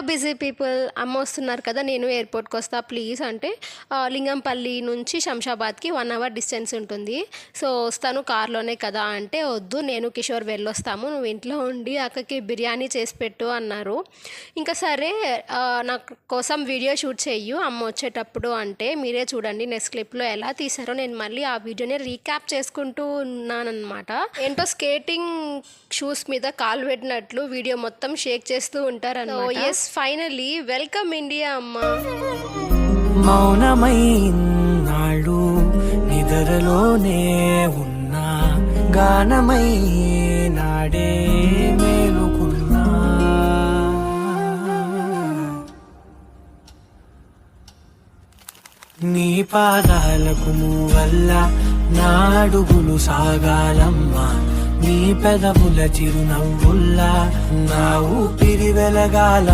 Busy people, అమ్మ వస్తున్నారు కదా, నేను ఎయిర్పోర్ట్కి వస్తా ప్లీజ్ అంటే, లింగంపల్లి నుంచి శంషాబాద్కి 1 అవర్ డిస్టెన్స్ ఉంటుంది, సో వస్తాను కార్లోనే కదా అంటే, వద్దు నేను కిషోర్ వెళ్ళొస్తాము, నువ్వు ఇంట్లో ఉండి అక్కకి బిర్యానీ చేసి పెట్టు అన్నారు. ఇంకా సరే నా కోసం వీడియో షూట్ చెయ్యు అమ్మ వచ్చేటప్పుడు అంటే, మీరే చూడండి నెక్స్ట్ క్లిప్లో ఎలా తీసారో. నేను మళ్ళీ ఆ వీడియోని రీక్యాప్ చేసుకుంటూ ఉన్నానన్నమాట. ఏంటో స్కేటింగ్ షూస్ మీద కాలు పెట్టినట్లు వీడియో మొత్తం షేక్ చేస్తూ ఉంటారన్నమాట. ఎస్, ఫైనలీ వెల్కమ్ ఇండియా అమ్మ. మౌనమైనాడు నిద్రలోనే ఉన్నా, గానమై నాడే మేలుకున్నా. నీ పాదాలకు వల్ల నా అడుగులు సాగాలమ్మా, నీ పెదవుల చిరునవ్వుల్లా నా ఊపిరి వెలగాలమ్మా.